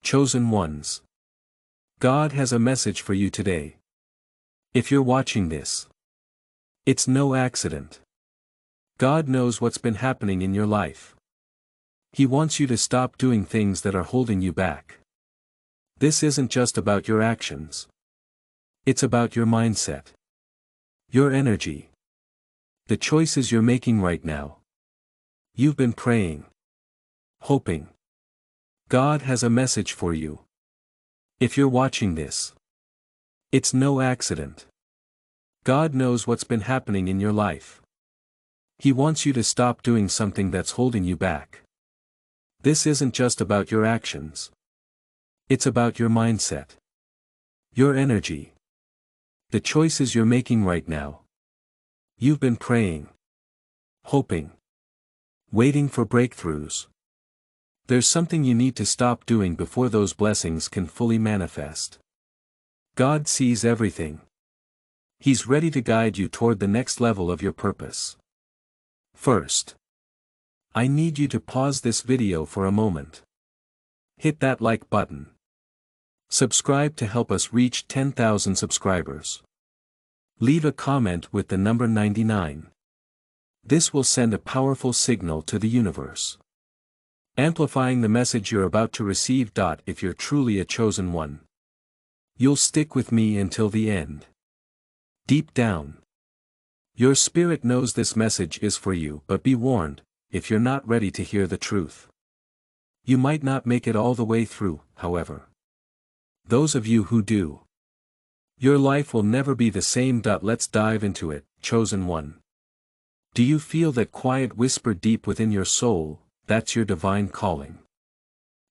Chosen ones. God has a message for you today. If you're watching this, it's no accident. God knows what's been happening in your life. He wants you to stop doing things that are holding you back. This isn't just about your actions. It's about your mindset. Your energy. The choices you're making right now. You've been praying. Hoping. God has a message for you. If you're watching this, it's no accident. God knows what's been happening in your life. He wants you to stop doing something that's holding you back. This isn't just about your actions. It's about your mindset. Your energy. The choices you're making right now. You've been praying. Hoping. Waiting for breakthroughs. There's something you need to stop doing before those blessings can fully manifest. God sees everything. He's ready to guide you toward the next level of your purpose. First, I need you to pause this video for a moment. Hit that like button. Subscribe to help us reach 10,000 subscribers. Leave a comment with the number 99. This will send a powerful signal to the universe, amplifying the message you're about to receive. If you're truly a chosen one, you'll stick with me until the end. Deep down, your spirit knows this message is for you, but be warned, if you're not ready to hear the truth, you might not make it all the way through. However, those of you who do, your life will never be the same. Let's dive into it, chosen one. Do you feel that quiet whisper deep within your soul? That's your divine calling,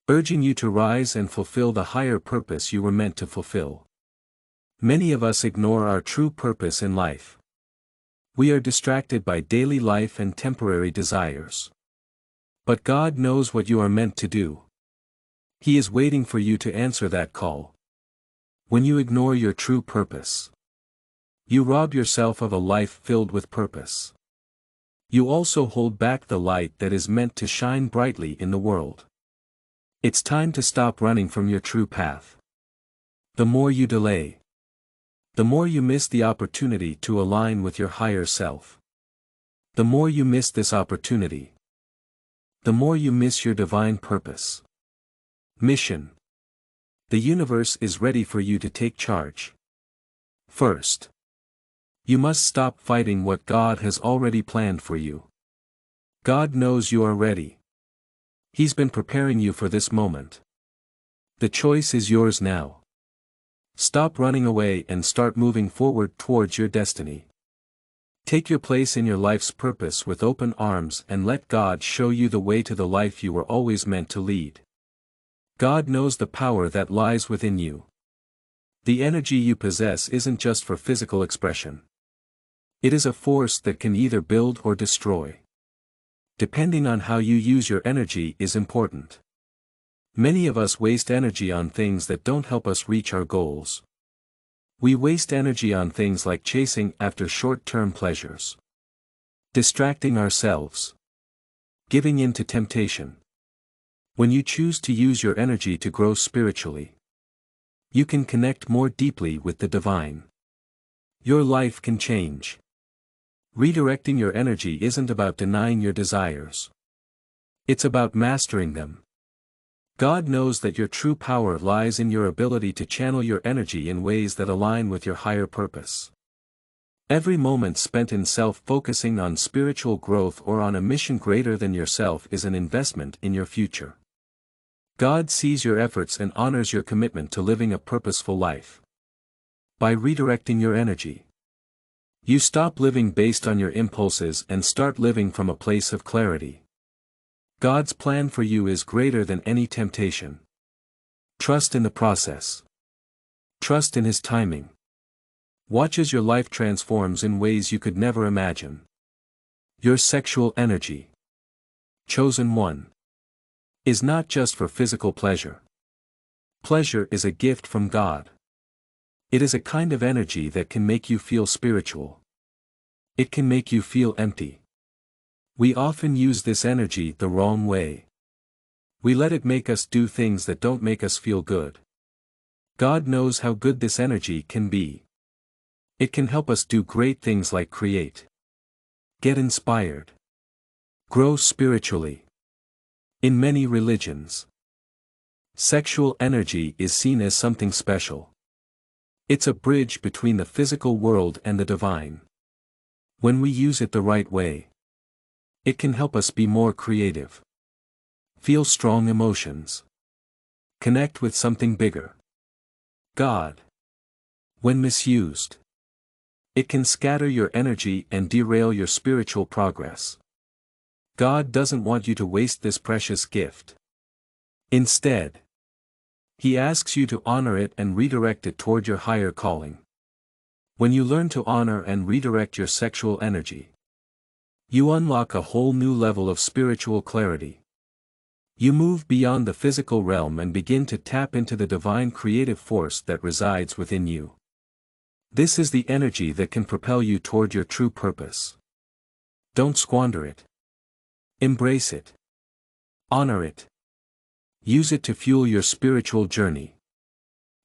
urging you to rise and fulfill the higher purpose you were meant to fulfill. Many of us ignore our true purpose in life. We are distracted by daily life and temporary desires. But God knows what you are meant to do. He is waiting for you to answer that call. When you ignore your true purpose, you rob yourself of a life filled with purpose. You also hold back the light that is meant to shine brightly in the world. It's time to stop running from your true path. The more you delay, the more you miss the opportunity to align with your higher self. The more you miss this opportunity, the more you miss your divine purpose. Mission. The universe is ready for you to take charge. First, you must stop fighting what God has already planned for you. God knows you are ready. He's been preparing you for this moment. The choice is yours now. Stop running away and start moving forward towards your destiny. Take your place in your life's purpose with open arms and let God show you the way to the life you were always meant to lead. God knows the power that lies within you. The energy you possess isn't just for physical expression. It is a force that can either build or destroy. Depending on how you use your energy is important. Many of us waste energy on things that don't help us reach our goals. We waste energy on things like chasing after short-term pleasures, distracting ourselves, giving in to temptation. When you choose to use your energy to grow spiritually, you can connect more deeply with the divine. Your life can change. Redirecting your energy isn't about denying your desires. It's about mastering them. God knows that your true power lies in your ability to channel your energy in ways that align with your higher purpose. Every moment spent in self-focusing on spiritual growth or on a mission greater than yourself is an investment in your future. God sees your efforts and honors your commitment to living a purposeful life. By redirecting your energy, you stop living based on your impulses and start living from a place of clarity. God's plan for you is greater than any temptation. Trust in the process. Trust in His timing. Watch as your life transforms in ways you could never imagine. Your sexual energy, chosen one, is not just for physical pleasure. Pleasure is a gift from God. It is a kind of energy that can make you feel spiritual. It can make you feel empty. We often use this energy the wrong way. We let it make us do things that don't make us feel good. God knows how good this energy can be. It can help us do great things like create, get inspired, grow spiritually. In many religions, sexual energy is seen as something special. It's a bridge between the physical world and the divine. When we use it the right way, it can help us be more creative, feel strong emotions, connect with something bigger, God. When misused, it can scatter your energy and derail your spiritual progress. God doesn't want you to waste this precious gift. Instead, He asks you to honor it and redirect it toward your higher calling. When you learn to honor and redirect your sexual energy, you unlock a whole new level of spiritual clarity. You move beyond the physical realm and begin to tap into the divine creative force that resides within you. This is the energy that can propel you toward your true purpose. Don't squander it. Embrace it. Honor it. Use it to fuel your spiritual journey.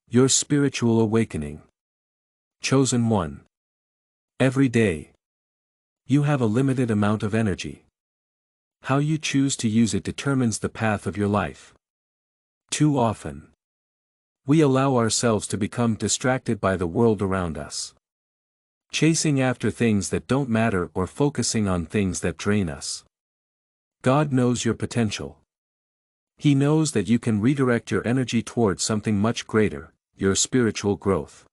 Your spiritual awakening. Chosen one. Every day, you have a limited amount of energy. How you choose to use it determines the path of your life. Too often, we allow ourselves to become distracted by the world around us, chasing after things that don't matter or focusing on things that drain us. God knows your potential. He knows that you can redirect your energy towards something much greater, your spiritual growth.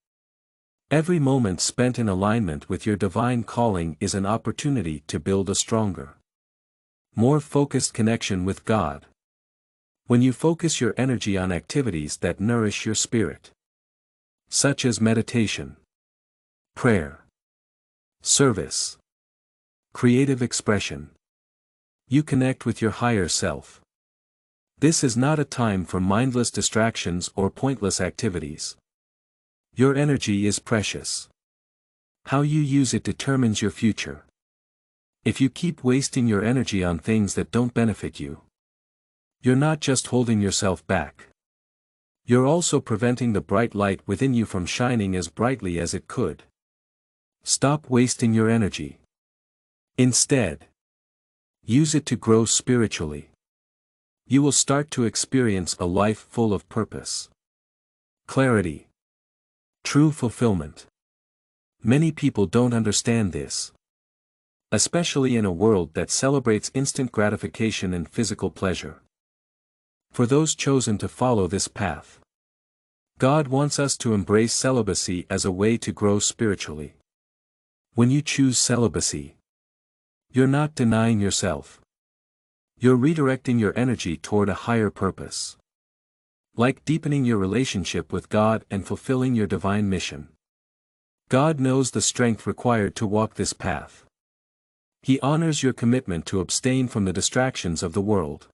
Every moment spent in alignment with your divine calling is an opportunity to build a stronger, more focused connection with God. When you focus your energy on activities that nourish your spirit, such as meditation, prayer, service, creative expression, you connect with your higher self. This is not a time for mindless distractions or pointless activities. Your energy is precious. How you use it determines your future. If you keep wasting your energy on things that don't benefit you, you're not just holding yourself back. You're also preventing the bright light within you from shining as brightly as it could. Stop wasting your energy. Instead, use it to grow spiritually. You will start to experience a life full of purpose, clarity, true fulfillment. Many people don't understand this, especially in a world that celebrates instant gratification and physical pleasure. For those chosen to follow this path, God wants us to embrace celibacy as a way to grow spiritually. When you choose celibacy, you're not denying yourself. You're redirecting your energy toward a higher purpose, like deepening your relationship with God and fulfilling your divine mission. God knows the strength required to walk this path. He honors your commitment to abstain from the distractions of the world.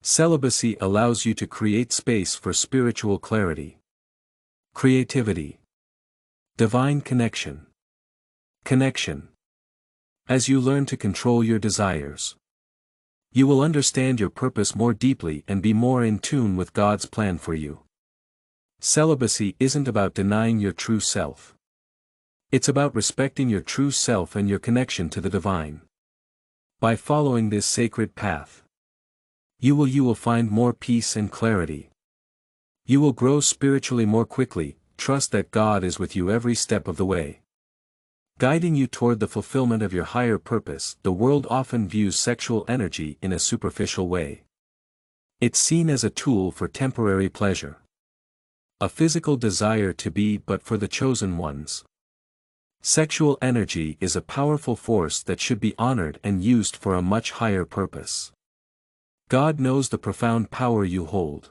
Celibacy allows you to create space for spiritual clarity, creativity, divine connection. As you learn to control your desires, you will understand your purpose more deeply and be more in tune with God's plan for you. Celibacy isn't about denying your true self. It's about respecting your true self and your connection to the divine. By following this sacred path, you will find more peace and clarity. You will grow spiritually more quickly, trust that God is with you every step of the way, guiding you toward the fulfillment of your higher purpose. The world often views sexual energy in a superficial way. It's seen as a tool for temporary pleasure, a physical desire to be but for the chosen ones. Sexual energy is a powerful force that should be honored and used for a much higher purpose. God knows the profound power you hold.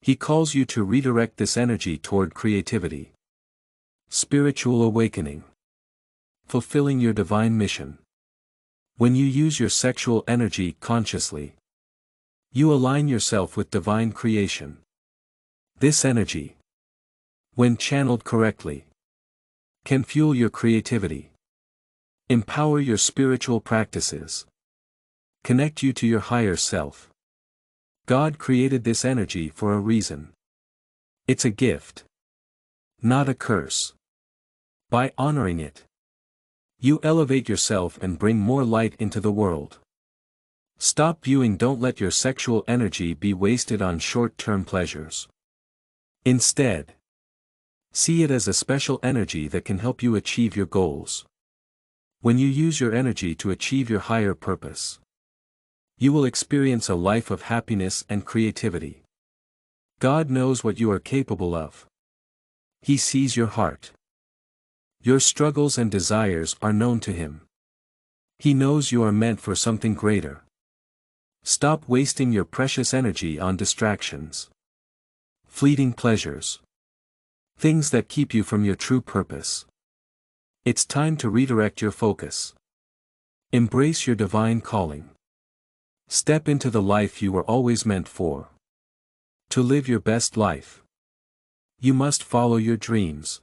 He calls you to redirect this energy toward creativity, spiritual awakening, fulfilling your divine mission. When you use your sexual energy consciously, you align yourself with divine creation. This energy, when channeled correctly, can fuel your creativity, empower your spiritual practices, connect you to your higher self, God created this energy for a reason. It's a gift, not a curse. By honoring it, you elevate yourself and bring more light into the world. Stop viewing. Don't let your sexual energy be wasted on short-term pleasures. Instead, see it as a special energy that can help you achieve your goals. When you use your energy to achieve your higher purpose, you will experience a life of happiness and creativity. God knows what you are capable of. He sees your heart. Your struggles and desires are known to Him. He knows you are meant for something greater. Stop wasting your precious energy on distractions, fleeting pleasures, things that keep you from your true purpose. It's time to redirect your focus. Embrace your divine calling. Step into the life you were always meant for. To live your best life, you must follow your dreams.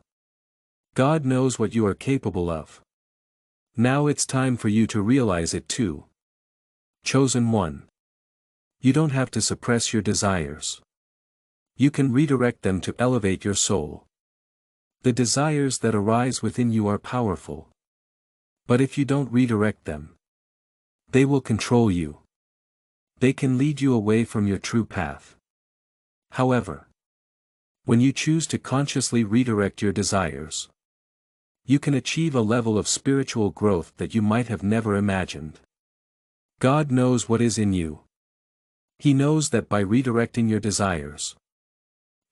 God knows what you are capable of. Now it's time for you to realize it too. Chosen one. You don't have to suppress your desires. You can redirect them to elevate your soul. The desires that arise within you are powerful. But if you don't redirect them, they will control you. They can lead you away from your true path. However, when you choose to consciously redirect your desires, you can achieve a level of spiritual growth that you might have never imagined. God knows what is in you. He knows that by redirecting your desires,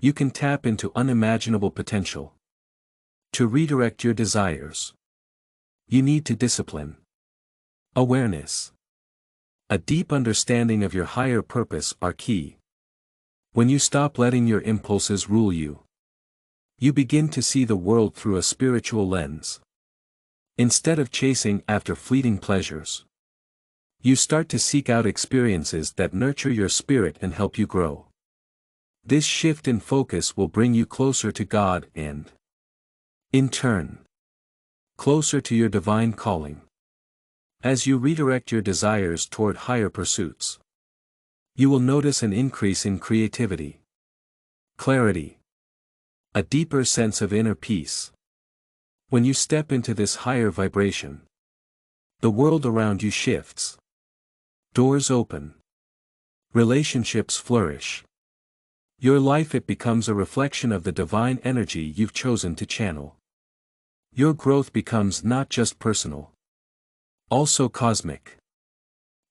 you can tap into unimaginable potential. To redirect your desires, you need to discipline. Awareness. A deep understanding of your higher purpose are key. When you stop letting your impulses rule you, you begin to see the world through a spiritual lens. Instead of chasing after fleeting pleasures, you start to seek out experiences that nurture your spirit and help you grow. This shift in focus will bring you closer to God and, in turn, closer to your divine calling. As you redirect your desires toward higher pursuits, you will notice an increase in creativity, clarity, a deeper sense of inner peace. When you step into this higher vibration, the world around you shifts. Doors open. Relationships flourish. Your life, it becomes a reflection of the divine energy you've chosen to channel. Your growth becomes not just personal, also cosmic.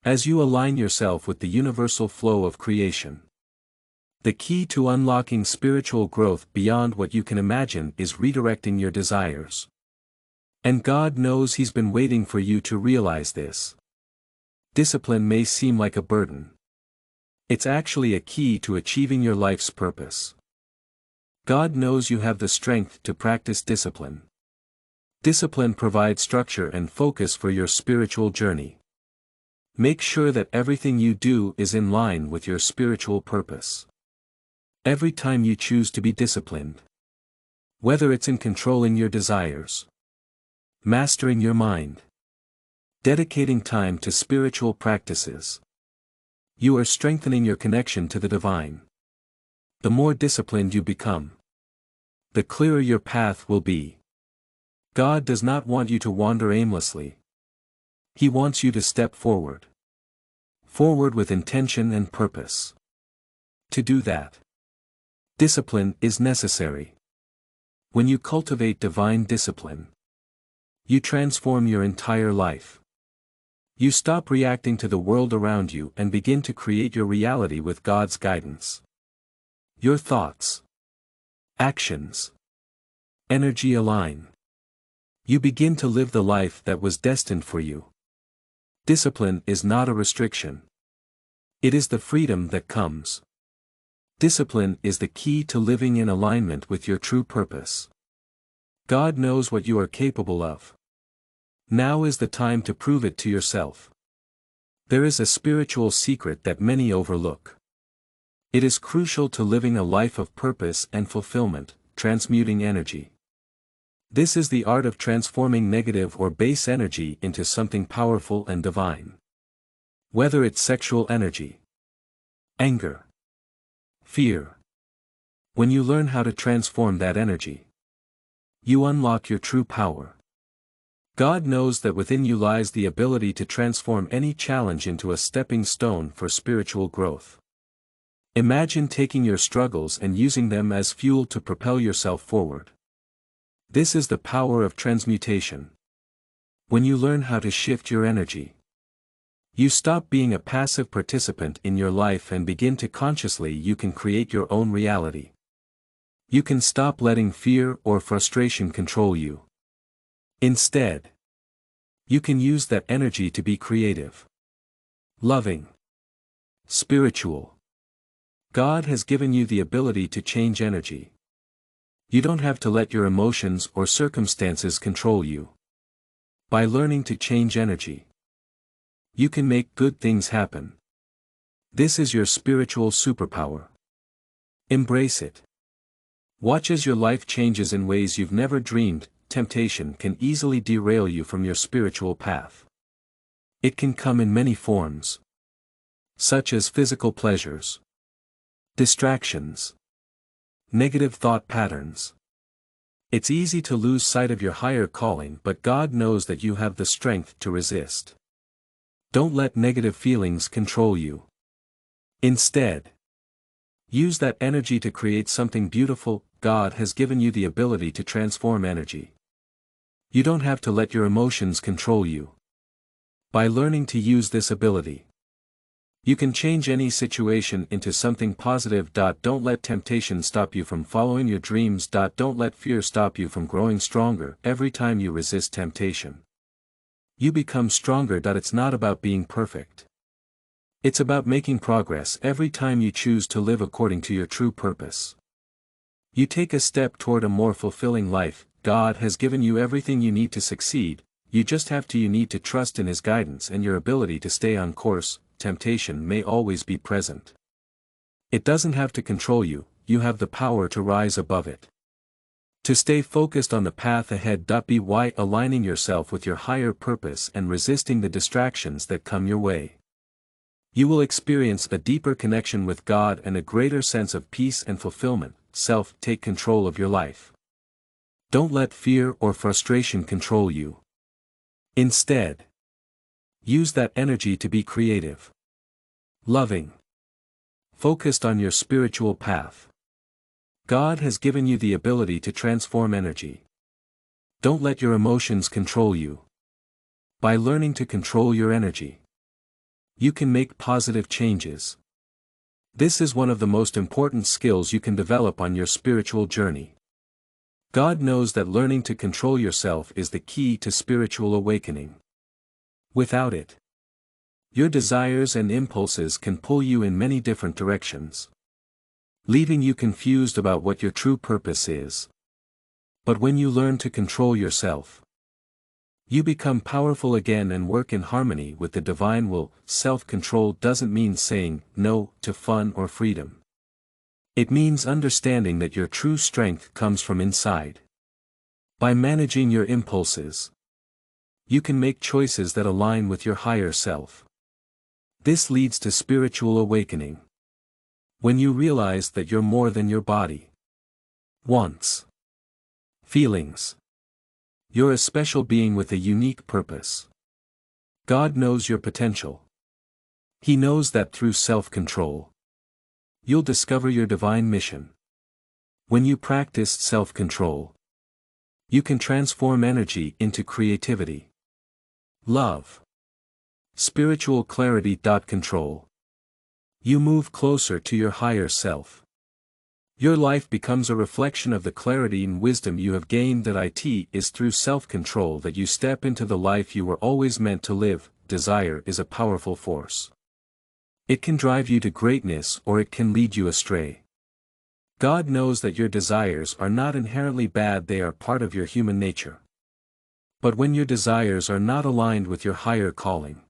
As you align yourself with the universal flow of creation, the key to unlocking spiritual growth beyond what you can imagine is redirecting your desires. And God knows He's been waiting for you to realize this. Discipline may seem like a burden. It's actually a key to achieving your life's purpose. God knows you have the strength to practice discipline. Discipline provides structure and focus for your spiritual journey. Make sure that everything you do is in line with your spiritual purpose. Every time you choose to be disciplined, whether it's in controlling your desires, mastering your mind, dedicating time to spiritual practices, you are strengthening your connection to the divine. The more disciplined you become, the clearer your path will be. God does not want you to wander aimlessly. He wants you to step forward. Forward with intention and purpose. To do that, discipline is necessary. When you cultivate divine discipline, you transform your entire life. You stop reacting to the world around you and begin to create your reality with God's guidance. Your thoughts, actions, energy align. You begin to live the life that was destined for you. Discipline is not a restriction. It is the freedom that comes. Discipline is the key to living in alignment with your true purpose. God knows what you are capable of. Now is the time to prove it to yourself. There is a spiritual secret that many overlook. It is crucial to living a life of purpose and fulfillment, transmuting energy. This is the art of transforming negative or base energy into something powerful and divine. Whether it's sexual energy, anger, fear. When you learn how to transform that energy, you unlock your true power. God knows that within you lies the ability to transform any challenge into a stepping stone for spiritual growth. Imagine taking your struggles and using them as fuel to propel yourself forward. This is the power of transmutation. When you learn how to shift your energy, you stop being a passive participant in your life and begin to consciously you can create your own reality. You can stop letting fear or frustration control you. Instead, you can use that energy to be creative, loving, spiritual. God has given you the ability to change energy. You don't have to let your emotions or circumstances control you. By learning to change energy, you can make good things happen. This is your spiritual superpower. Embrace it. Watch as your life changes in ways you've never dreamed. Temptation can easily derail you from your spiritual path. It can come in many forms, such as physical pleasures, distractions, negative thought patterns. It's easy to lose sight of your higher calling, but God knows that you have the strength to resist. Don't let negative feelings control you. Instead, use that energy to create something beautiful. God has given you the ability to transform energy. You don't have to let your emotions control you. By learning to use this ability, you can change any situation into something positive. Don't let temptation stop you from following your dreams. Don't let fear stop you from growing stronger. Every time you resist temptation, you become stronger. It's not about being perfect. It's about making progress. Every time you choose to live according to your true purpose, you take a step toward a more fulfilling life. God has given you everything you need to succeed. You need to trust in His guidance and your ability to stay on course. Temptation may always be present. It doesn't have to control you. You have the power to rise above it, to stay focused on the path ahead. By aligning yourself with your higher purpose and resisting the distractions that come your way, you will experience a deeper connection with God and a greater sense of peace and fulfillment. Take control of your life. Don't let fear or frustration control you. Instead, use that energy to be creative, loving, focused on your spiritual path. God has given you the ability to transform energy. Don't let your emotions control you. By learning to control your energy, you can make positive changes. This is one of the most important skills you can develop on your spiritual journey. God knows that learning to control yourself is the key to spiritual awakening. Without it, your desires and impulses can pull you in many different directions, leaving you confused about what your true purpose is. But when you learn to control yourself, you become powerful again and work in harmony with the divine will. Self-control doesn't mean saying no to fun or freedom. It means understanding that your true strength comes from inside. By managing your impulses, you can make choices that align with your higher self. This leads to spiritual awakening. When you realize that you're more than your body, wants, feelings. You're a special being with a unique purpose. God knows your potential. He knows that through self-control, you'll discover your divine mission. When you practice self-control, you can transform energy into creativity, love, spiritual clarity. Control. You move closer to your higher self. Your life becomes a reflection of the clarity and wisdom you have gained. It is through self-control that you step into the life you were always meant to live. Desire is a powerful force. It can drive you to greatness or it can lead you astray. God knows that your desires are not inherently bad, they are part of your human nature. But when your desires are not aligned with your higher calling,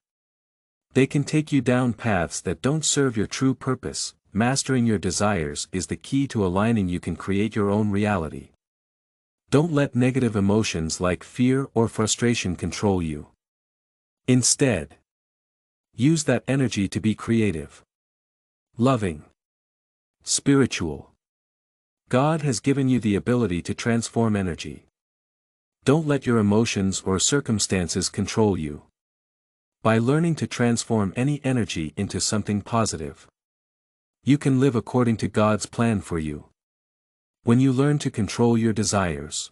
they can take you down paths that don't serve your true purpose. Mastering your desires is the key to aligning. You can create your own reality. Don't let negative emotions like fear or frustration control you. Instead, use that energy to be creative, loving, spiritual. God has given you the ability to transform energy. Don't let your emotions or circumstances control you. By learning to transform any energy into something positive, you can live according to God's plan for you. When you learn to control your desires,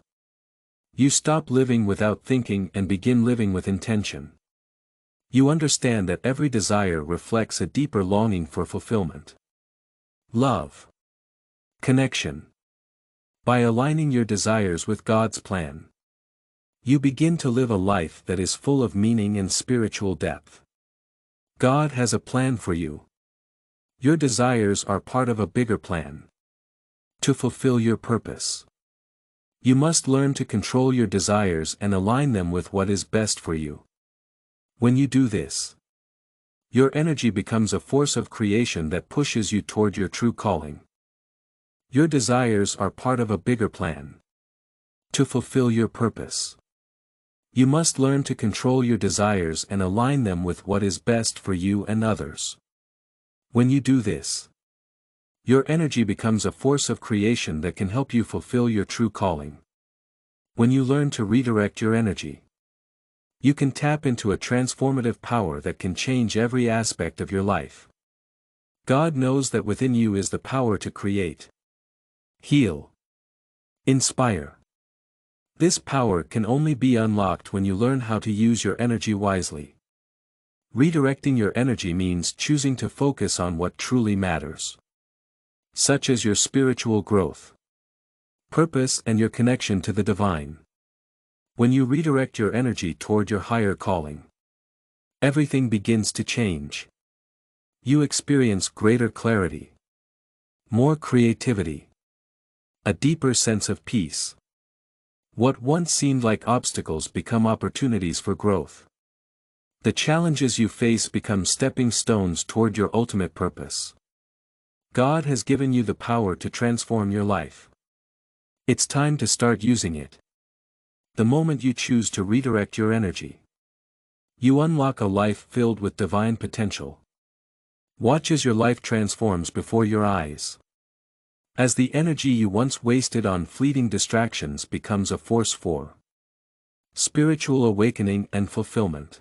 you stop living without thinking and begin living with intention. You understand that every desire reflects a deeper longing for fulfillment, love, connection. By aligning your desires with God's plan, you begin to live a life that is full of meaning and spiritual depth. God has a plan for you. Your desires are part of a bigger plan. To fulfill your purpose, you must learn to control your desires and align them with what is best for you. When you do this, your energy becomes a force of creation that pushes you toward your true calling. Your desires are part of a bigger plan. To fulfill your purpose, you must learn to control your desires and align them with what is best for you and others. When you do this, your energy becomes a force of creation that can help you fulfill your true calling. When you learn to redirect your energy, you can tap into a transformative power that can change every aspect of your life. God knows that within you is the power to create, heal, inspire. This power can only be unlocked when you learn how to use your energy wisely. Redirecting your energy means choosing to focus on what truly matters, such as your spiritual growth, purpose, and your connection to the divine. When you redirect your energy toward your higher calling, everything begins to change. You experience greater clarity, more creativity, a deeper sense of peace. What once seemed like obstacles become opportunities for growth. The challenges you face become stepping stones toward your ultimate purpose. God has given you the power to transform your life. It's time to start using it. The moment you choose to redirect your energy, you unlock a life filled with divine potential. Watch as your life transforms before your eyes. As the energy you once wasted on fleeting distractions becomes a force for spiritual awakening and fulfillment.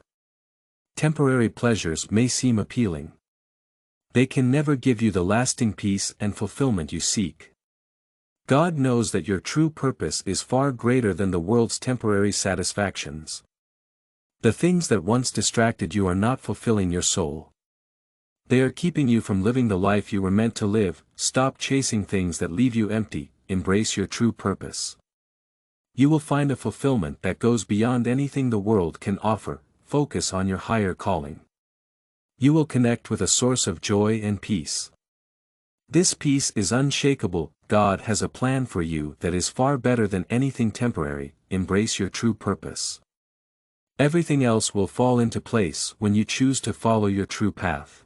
Temporary pleasures may seem appealing. They can never give you the lasting peace and fulfillment you seek. God knows that your true purpose is far greater than the world's temporary satisfactions. The things that once distracted you are not fulfilling your soul. They are keeping you from living the life you were meant to live. Stop chasing things that leave you empty, embrace your true purpose. You will find a fulfillment that goes beyond anything the world can offer. Focus on your higher calling. You will connect with a source of joy and peace. This peace is unshakable. God has a plan for you that is far better than anything temporary. Embrace your true purpose. Everything else will fall into place when you choose to follow your true path.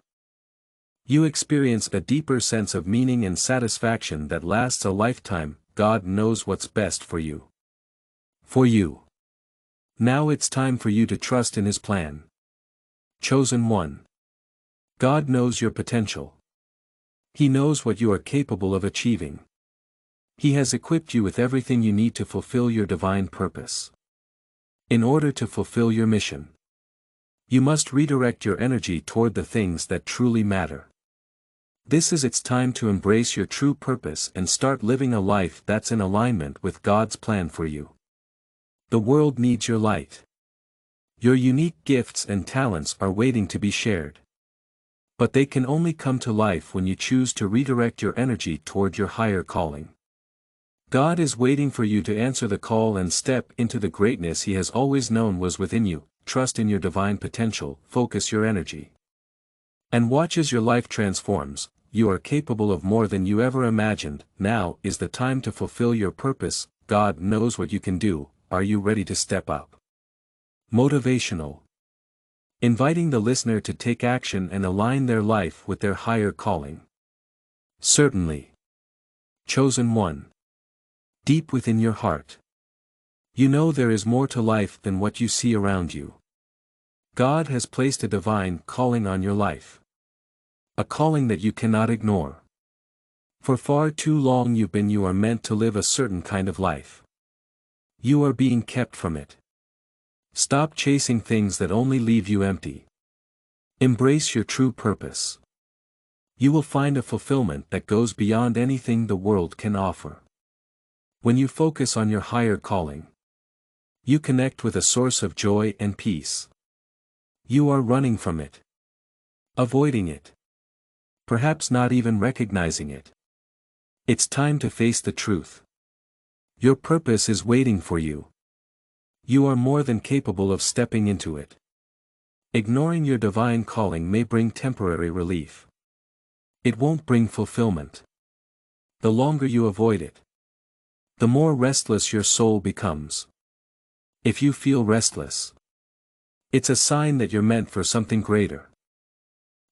You experience a deeper sense of meaning and satisfaction that lasts a lifetime. God knows what's best for you. For you. Now it's time for you to trust in His plan. Chosen one. God knows your potential. He knows what you are capable of achieving. He has equipped you with everything you need to fulfill your divine purpose. In order to fulfill your mission, you must redirect your energy toward the things that truly matter. This is its time to embrace your true purpose and start living a life that's in alignment with God's plan for you. The world needs your light. Your unique gifts and talents are waiting to be shared. But they can only come to life when you choose to redirect your energy toward your higher calling. God is waiting for you to answer the call and step into the greatness He has always known was within you. Trust in your divine potential, focus your energy, and watch as your life transforms. You are capable of more than you ever imagined. Now is the time to fulfill your purpose. God knows what you can do. Are you ready to step up? Motivational. Inviting the listener to take action and align their life with their higher calling. Certainly. Chosen one. Deep within your heart, you know there is more to life than what you see around you. God has placed a divine calling on your life. A calling that you cannot ignore. For far too long you are meant to live a certain kind of life. You are being kept from it. Stop chasing things that only leave you empty. Embrace your true purpose. You will find a fulfillment that goes beyond anything the world can offer. When you focus on your higher calling, you connect with a source of joy and peace. You are running from it, avoiding it, perhaps not even recognizing it. It's time to face the truth. Your purpose is waiting for you. You are more than capable of stepping into it. Ignoring your divine calling may bring temporary relief. It won't bring fulfillment. The longer you avoid it, the more restless your soul becomes. If you feel restless, it's a sign that you're meant for something greater.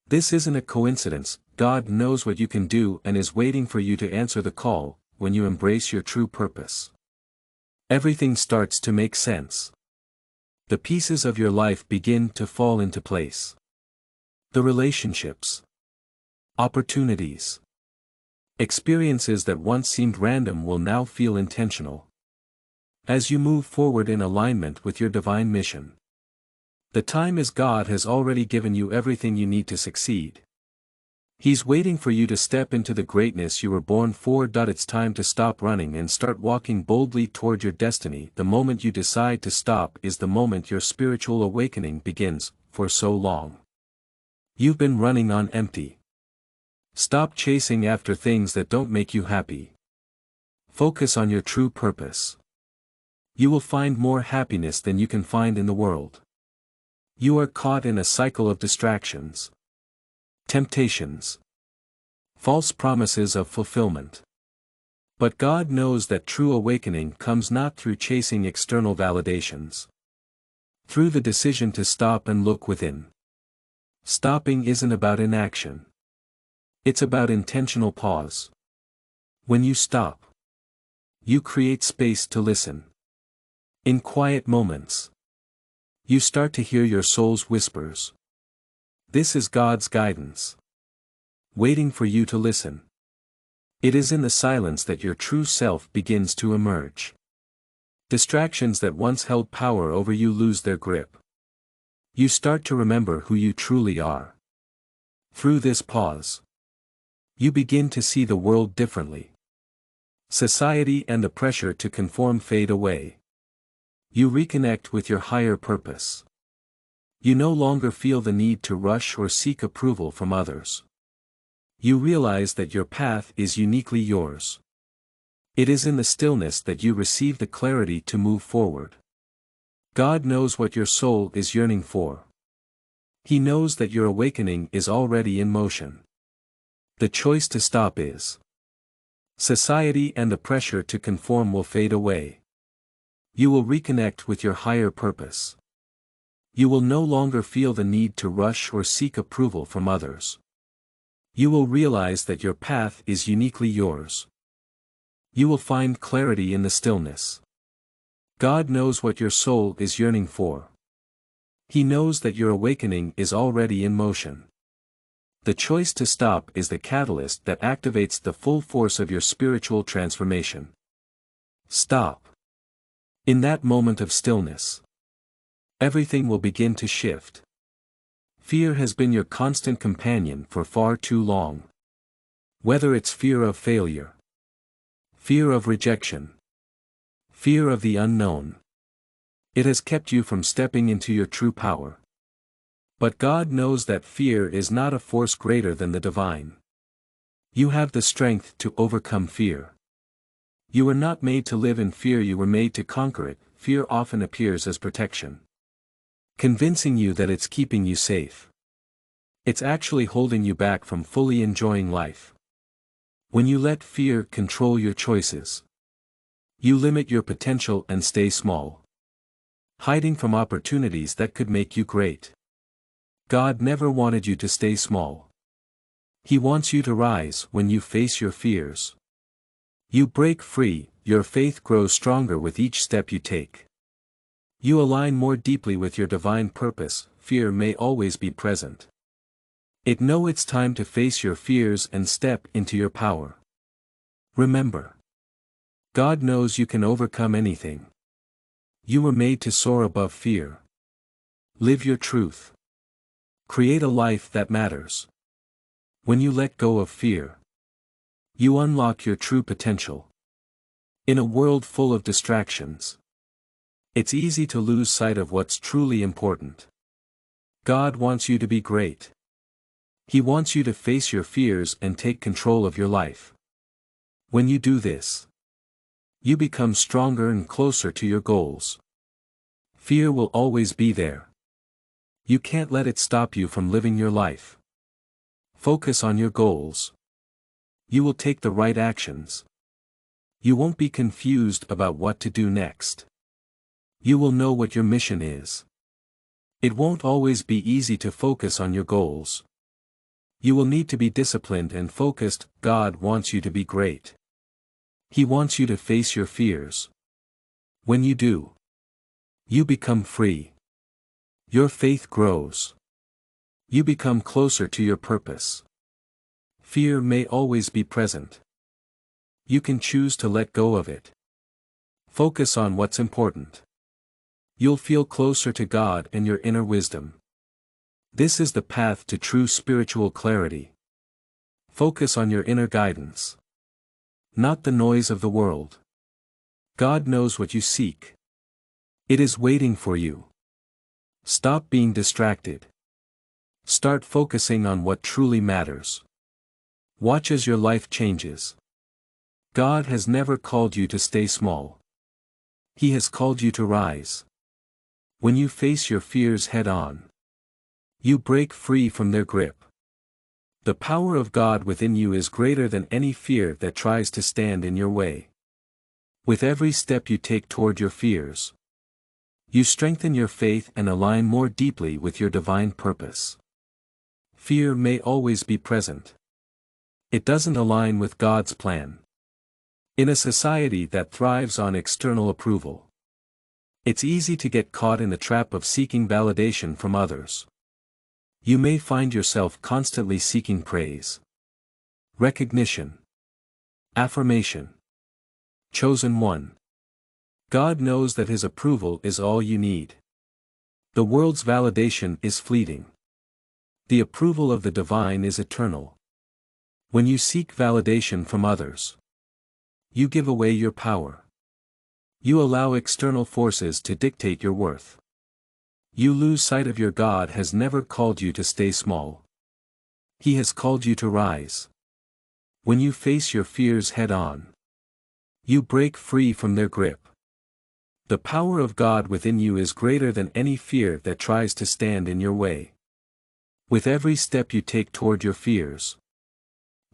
This isn't a coincidence. God knows what you can do and is waiting for you to answer the call. When you embrace your true purpose, everything starts to make sense. The pieces of your life begin to fall into place. The relationships, opportunities, experiences that once seemed random will now feel intentional. As you move forward in alignment with your divine mission, the time is God has already given you everything you need to succeed. He's waiting for you to step into the greatness you were born for. It's time to stop running and start walking boldly toward your destiny. The moment you decide to stop is the moment your spiritual awakening begins. For so long, you've been running on empty. Stop chasing after things that don't make you happy. Focus on your true purpose. You will find more happiness than you can find in the world. You are caught in a cycle of distractions, temptations, false promises of fulfillment. But God knows that true awakening comes not through chasing external validations. Through the decision to stop and look within. Stopping isn't about inaction. It's about intentional pause. When you stop, you create space to listen. In quiet moments, you start to hear your soul's whispers. This is God's guidance, waiting for you to listen. It is in the silence that your true self begins to emerge. Distractions that once held power over you lose their grip. You start to remember who you truly are. Through this pause, you begin to see the world differently. Society and the pressure to conform fade away. You reconnect with your higher purpose. You no longer feel the need to rush or seek approval from others. You realize that your path is uniquely yours. It is in the stillness that you receive the clarity to move forward. God knows what your soul is yearning for. He knows that your awakening is already in motion. The choice to stop is. Society and the pressure to conform will fade away. You will reconnect with your higher purpose. You will no longer feel the need to rush or seek approval from others. You will realize that your path is uniquely yours. You will find clarity in the stillness. God knows what your soul is yearning for. He knows that your awakening is already in motion. The choice to stop is the catalyst that activates the full force of your spiritual transformation. Stop. In that moment of stillness, everything will begin to shift. Fear has been your constant companion for far too long. Whether it's fear of failure, fear of rejection, fear of the unknown, it has kept you from stepping into your true power. But God knows that fear is not a force greater than the divine. You have the strength to overcome fear. You were not made to live in fear, you were made to conquer it. Fear often appears as protection, convincing you that it's keeping you safe. It's actually holding you back from fully enjoying life. When you let fear control your choices, you limit your potential and stay small, hiding from opportunities that could make you great. God never wanted you to stay small. He wants you to rise when you face your fears. You break free, your faith grows stronger with each step you take. You align more deeply with your divine purpose. Fear may always be present, Know it's time to face your fears and step into your power. Remember, God knows you can overcome anything. You were made to soar above fear. Live your truth. Create a life that matters. When you let go of fear, you unlock your true potential. In a world full of distractions, it's easy to lose sight of what's truly important. God wants you to be great. He wants you to face your fears and take control of your life. When you do this, you become stronger and closer to your goals. Fear will always be there. You can't let it stop you from living your life. Focus on your goals. You will take the right actions. You won't be confused about what to do next. You will know what your mission is. It won't always be easy to focus on your goals. You will need to be disciplined and focused. God wants you to be great. He wants you to face your fears. When you do, you become free. Your faith grows. You become closer to your purpose. Fear may always be present. You can choose to let go of it. Focus on what's important. You'll feel closer to God and your inner wisdom. This is the path to true spiritual clarity. Focus on your inner guidance, not the noise of the world. God knows what you seek. It is waiting for you. Stop being distracted. Start focusing on what truly matters. Watch as your life changes. God has never called you to stay small. He has called you to rise. When you face your fears head-on, you break free from their grip. The power of God within you is greater than any fear that tries to stand in your way. With every step you take toward your fears, you strengthen your faith and align more deeply with your divine purpose. Fear may always be present. It doesn't align with God's plan. In a society that thrives on external approval, it's easy to get caught in the trap of seeking validation from others. You may find yourself constantly seeking praise, recognition, affirmation. Chosen one. God knows that His approval is all you need. The world's validation is fleeting. The approval of the divine is eternal. When you seek validation from others, you give away your power. You allow external forces to dictate your worth. You lose sight of your God has never called you to stay small. He has called you to rise. When you face your fears head-on, you break free from their grip. The power of God within you is greater than any fear that tries to stand in your way. With every step you take toward your fears,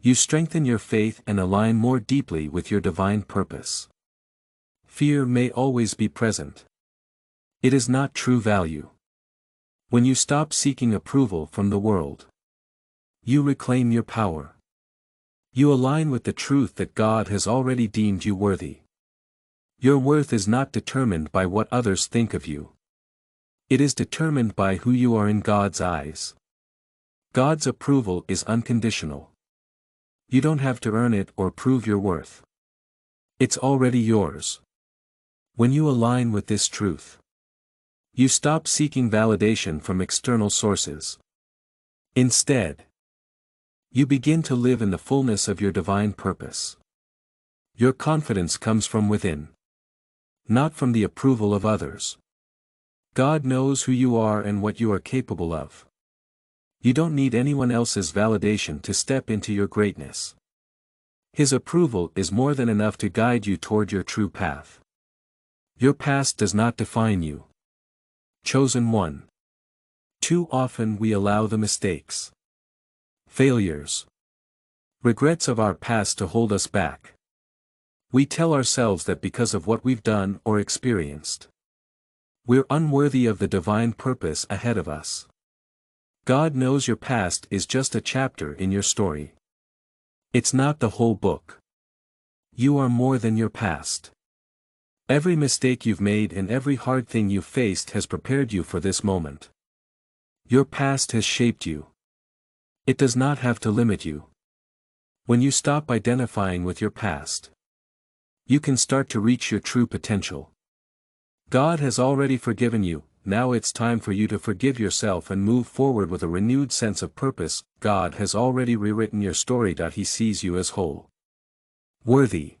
you strengthen your faith and align more deeply with your divine purpose. Fear may always be present. It is not true value. When you stop seeking approval from the world, you reclaim your power. You align with the truth that God has already deemed you worthy. Your worth is not determined by what others think of you. It is determined by who you are in God's eyes. God's approval is unconditional. You don't have to earn it or prove your worth. It's already yours. When you align with this truth, you stop seeking validation from external sources. Instead, you begin to live in the fullness of your divine purpose. Your confidence comes from within, not from the approval of others. God knows who you are and what you are capable of. You don't need anyone else's validation to step into your greatness. His approval is more than enough to guide you toward your true path. Your past does not define you. Chosen one. Too often we allow the mistakes, failures, regrets of our past to hold us back. We tell ourselves that because of what we've done or experienced, we're unworthy of the divine purpose ahead of us. God knows your past is just a chapter in your story. It's not the whole book. You are more than your past. Every mistake you've made and every hard thing you've faced has prepared you for this moment. Your past has shaped you. It does not have to limit you. When you stop identifying with your past, you can start to reach your true potential. God has already forgiven you, now it's time for you to forgive yourself and move forward with a renewed sense of purpose. God has already rewritten your story. He sees you as whole, worthy,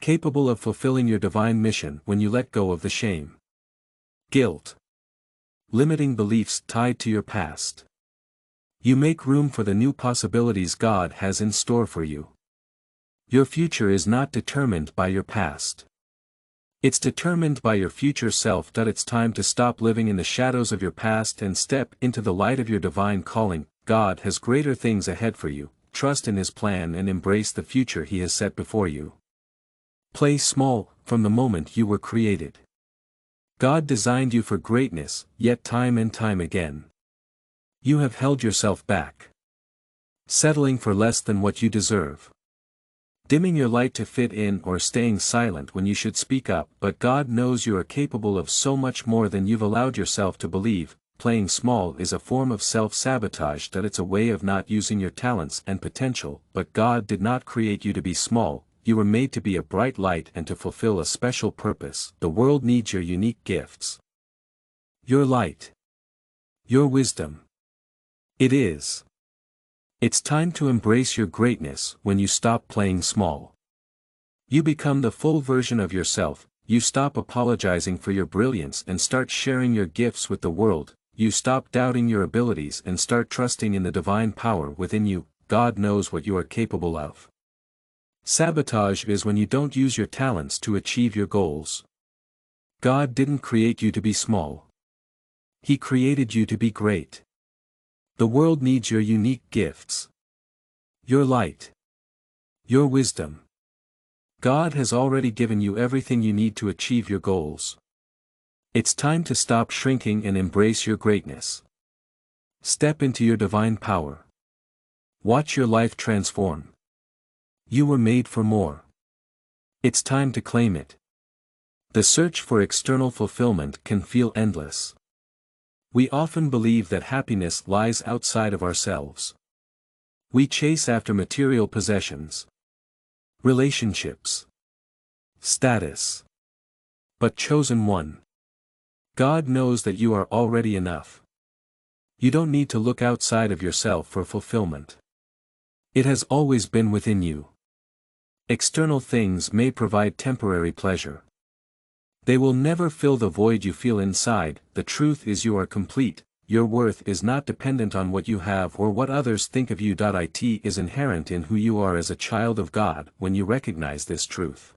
capable of fulfilling your divine mission when you let go of the shame, guilt, limiting beliefs tied to your past. You make room for the new possibilities God has in store for you. Your future is not determined by your past. It's determined by your future self. It's time to stop living in the shadows of your past and step into the light of your divine calling. God has greater things ahead for you. Trust in His plan and embrace the future He has set before you. Play small, from the moment you were created. God designed you for greatness, yet time and time again, you have held yourself back, settling for less than what you deserve, dimming your light to fit in or staying silent when you should speak up. But God knows you are capable of so much more than you've allowed yourself to believe. Playing small is a form of self-sabotage. It's a way of not using your talents and potential. But God did not create you to be small. You were made to be a bright light and to fulfill a special purpose. The world needs your unique gifts, your light, your wisdom. It's time to embrace your greatness. When you stop playing small, you become the full version of yourself. You stop apologizing for your brilliance and start sharing your gifts with the world. You stop doubting your abilities and start trusting in the divine power within you. God knows what you are capable of. Sabotage is when you don't use your talents to achieve your goals. God didn't create you to be small. He created you to be great. The world needs your unique gifts, your light, your wisdom. God has already given you everything you need to achieve your goals. It's time to stop shrinking and embrace your greatness. Step into your divine power. Watch your life transform. You were made for more. It's time to claim it. The search for external fulfillment can feel endless. We often believe that happiness lies outside of ourselves. We chase after material possessions, relationships, status. But chosen one, God knows that you are already enough. You don't need to look outside of yourself for fulfillment. It has always been within you. External things may provide temporary pleasure. They will never fill the void you feel inside. The truth is you are complete. Your worth is not dependent on what you have or what others think of you. It is inherent in who you are as a child of God. When you recognize this truth,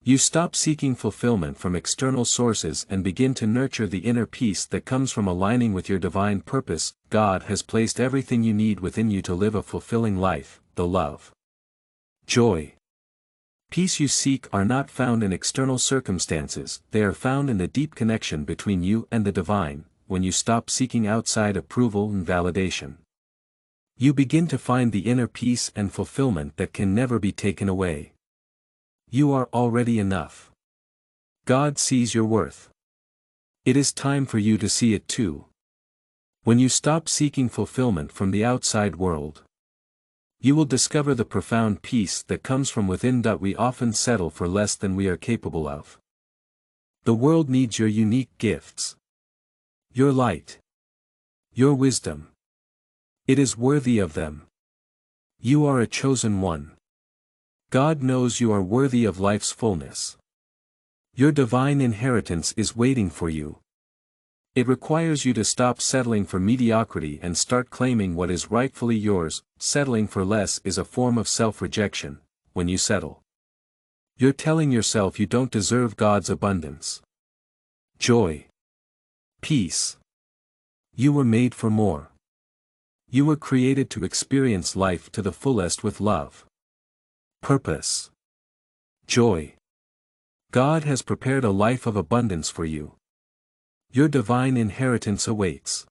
you stop seeking fulfillment from external sources and begin to nurture the inner peace that comes from aligning with your divine purpose. God has placed everything you need within you to live a fulfilling life. The love, joy, peace you seek are not found in external circumstances. They are found in the deep connection between you and the divine. When you stop seeking outside approval and validation, you begin to find the inner peace and fulfillment that can never be taken away. You are already enough. God sees your worth. It is time for you to see it too. When you stop seeking fulfillment from the outside world, you will discover the profound peace that comes from within. We often settle for less than we are capable of. The world needs your unique gifts, your light, your wisdom. It is worthy of them. You are a chosen one. God knows you are worthy of life's fullness. Your divine inheritance is waiting for you. It requires you to stop settling for mediocrity and start claiming what is rightfully yours. Settling for less is a form of self-rejection. When you settle, you're telling yourself you don't deserve God's abundance, joy, peace. You were made for more. You were created to experience life to the fullest with love, purpose, joy. God has prepared a life of abundance for you. Your divine inheritance awaits.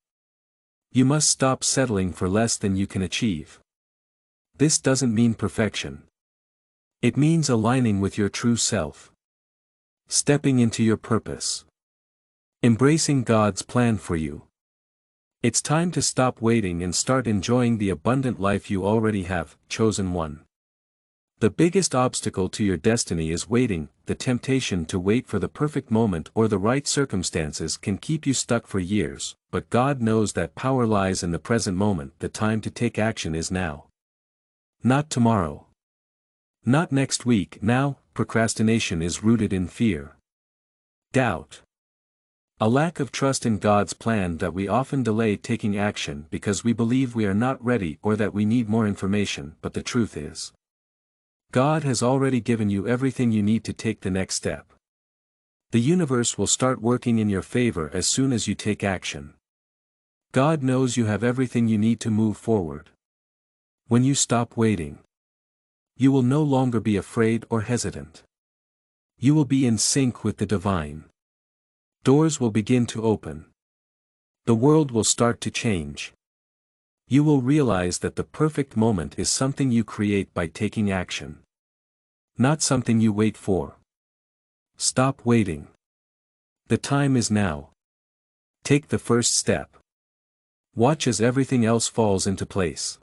You must stop settling for less than you can achieve. This doesn't mean perfection. It means aligning with your true self, stepping into your purpose, embracing God's plan for you. It's time to stop waiting and start enjoying the abundant life you already have, chosen one. The biggest obstacle to your destiny is waiting. The temptation to wait for the perfect moment or the right circumstances can keep you stuck for years, but God knows that power lies in the present moment. The time to take action is now. Not tomorrow. Not next week. Now. Procrastination is rooted in fear, doubt, a lack of trust in God's plan that we often delay taking action because we believe we are not ready or that we need more information. But the truth is, God has already given you everything you need to take the next step. The universe will start working in your favor as soon as you take action. God knows you have everything you need to move forward. When you stop waiting, you will no longer be afraid or hesitant. You will be in sync with the divine. Doors will begin to open. The world will start to change. You will realize that the perfect moment is something you create by taking action, not something you wait for. Stop waiting. The time is now. Take the first step. Watch as everything else falls into place.